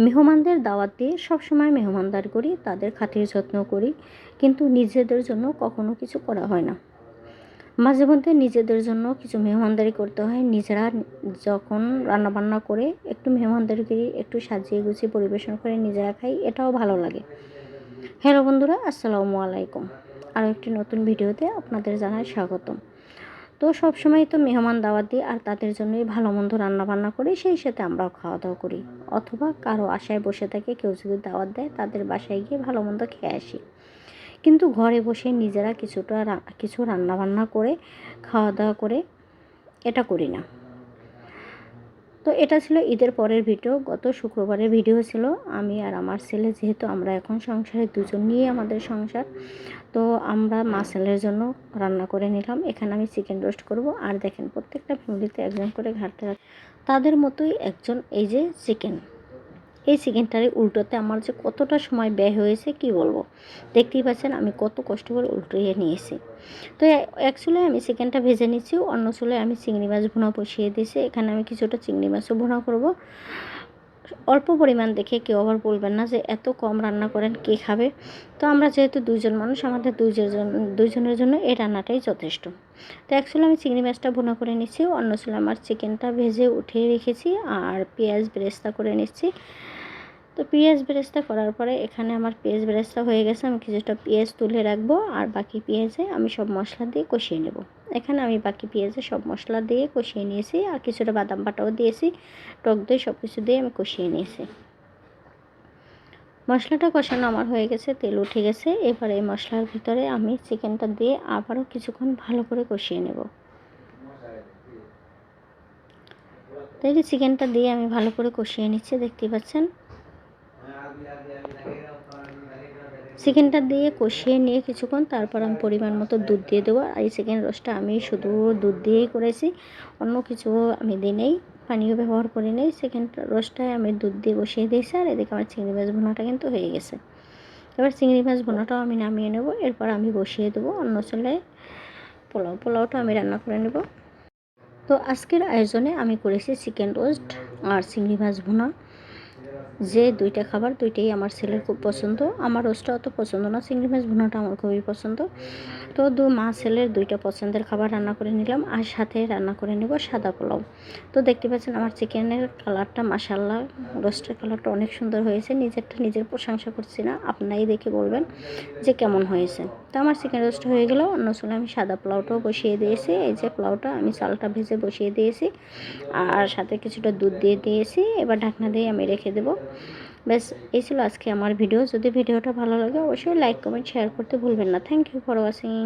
মেহমানদের দাওয়াত দিয়ে সবসময় মেহমানদারি করি, তাদের খাতির যত্ন করি, কিন্তু নিজেদের জন্য কখনো কিছু করা হয় না। মাঝে মধ্যে নিজেদের জন্য কিছু মেহমানদারি করতে হয়। নিজেরা যখন রান্নাবান্না করে একটু মেহমানদারি করি, একটু সাজিয়ে গুছিয়ে পরিবেশন করে নিজেরা খাই, এটাও ভালো লাগে। হ্যালো বন্ধুরা, আসসালামু আলাইকুম। আরও একটি নতুন ভিডিওতে আপনাদের জানাই স্বাগতম। তো সবসময় তো মেহমান দাওয়াত দিই আর তাদের জন্যই ভালো মন্দ রান্নাবান্না করি, সেই সাথে আমরাও খাওয়া দাওয়া করি, অথবা কারো আশায় বসে থাকে, কেউ যদি দাওয়াত দেয় তাদের বাসায় গিয়ে ভালো মন্দ খেয়ে আসি। কিন্তু ঘরে বসে নিজেরা কিছু রান্নাবান্না করে খাওয়া দাওয়া করে এটা করি না। তো এটা ছিল ঈদের পরের ভিডিও, গত শুক্রবারের ভিডিও ছিল। আমি আর আমার ছেলে, যেহেতু আমরা এখন সংসারে দুজন নিয়ে আমাদের সংসার, তো আমরা মা ছেলের জন্য রান্না করে নিলাম। এখানে আমি চিকেন রোস্ট করব। আর দেখেন, প্রত্যেকটা ফ্যামিলিতে একজন করে ঘাটতে রাখে, তাদের মতোই একজন এই যে চিকেন, এই চিকেনটারে উল্টোতে আমার যে কতটা সময় ব্যয় হয়েছে কি বলবো। দেখতেই পাচ্ছেন আমি কত কষ্ট করে উল্টিয়ে নিয়েছি। তো এক চুলায় আমি চিকেনটা ভেজে নিচ্ছি, অন্য চুলায় আমি চিংড়ি মাছ ভুনা বসিয়ে দিয়েছি। এখানে আমি কিছুটা চিংড়ি মাছও ভুনা করব। অল্প পরিমাণ দেখে কেউ আবার বলবেন না যে এত কম রান্না করেন, কে খাবে। তো আমরা যেহেতু দুইজন মানুষ, আমাদের দুইজনের জন্য এই রান্নাটাই যথেষ্ট। তো অ্যাকচুয়ালি আমি চিংড়ি মাছটা ভুনা করে নিচ্ছি, অন্য চুলে আমার চিকেনটা ভেজে উঠিয়ে রেখেছি আর পেঁয়াজ বেরেস্তা করে নিচ্ছি। তো পেঁয়াজ বেরেস্তা করার পরে এখানে আমার পেঁয়াজ বেরেস্তা হয়ে গেছে। আমি কিছুটা পেঁয়াজ তুলে রাখবো আর বাকি পেঁয়াজে আমি সব মশলা দিয়ে কষিয়ে নেব। এখানে আমি বাকি পেঁয়াজে সব মশলা দিয়ে কষিয়ে নিয়েছি আর কিছুটা বাদাম বাটাও দিয়েছি, টক দই সব কিছু দিয়ে আমি কষিয়ে নিয়েছি। মশলাটা কষানো আমার হয়ে গেছে, তেল উঠে গেছে। এবার এই মশলার ভিতরে আমি চিকেনটা দিয়ে আবারও কিছুক্ষণ ভালো করে কষিয়ে নেব। তাই যে চিকেনটা দিয়ে আমি ভালো করে কষিয়ে নিচ্ছি, দেখতেই পাচ্ছেন। চিকেনটা দিয়ে কষিয়ে নিয়ে কিছুক্ষণ তারপর আমি পরিমাণ মতো দুধ দিয়ে দেবো। আর এই চিকেন রোস্টটা আমি শুধু দুধ দিয়েই করেছি, অন্য কিছু আমি দিই, পানিও ব্যবহার করি নেই। চিকেন রোস্টটায় আমি দুধ দিয়ে বসিয়ে দিয়েছি। আর এদিকে আমার চিংড়ি মাছ ভুনাটা কিন্তু হয়ে গেছে। এবার চিংড়ি মাছ ভুনাটাও আমি নামিয়ে নেব। এরপর আমি বসিয়ে দেবো অন্য চুলায় পোলাওটা আমি রান্না করে নেব। তো আজকের আয়োজনে আমি করেছি চিকেন রোস্ট আর চিংড়ি মাছ ভুনা। যে দুইটা খাবার, দুইটাই আমার ছেলের খুব পছন্দ। আমার রোস্টটা অত পছন্দ না, চিংড়ি মাছ ভুনাটা আমার খুবই পছন্দ। তো মা ছেলের দুইটা পছন্দের খাবার রান্না করে নিলাম আর সাথে রান্না করে নেব সাদা পোলাও। তো দেখতে পাচ্ছেন আমার চিকেনের কালারটা, মাশাআল্লাহ, রোস্টের কালারটা অনেক সুন্দর হয়েছে। নিজের প্রশংসা করছি না, আপনারাই দেখে বলবেন যে কেমন হয়েছে। তো আমার চিকেন রোস্ট হয়ে গেল। অন্য চুলে আমি সাদা পোলাওটাও বসিয়ে দিয়েছি। এই যে পোলাওটা আমি চালটা ভেজে বসিয়ে দিয়েছি আর সাথে কিছুটা দুধ দিয়ে দিয়েছি। এবার ঢাকনা দিয়ে আমি রেখে দেবো। ব্যাস, এই ছিল আজকে আমার ভিডিও। যদি ভিডিওটা ভালো লাগে অবশ্যই লাইক কমেন্ট শেয়ার করতে ভুলবেন না। Thank you for watching.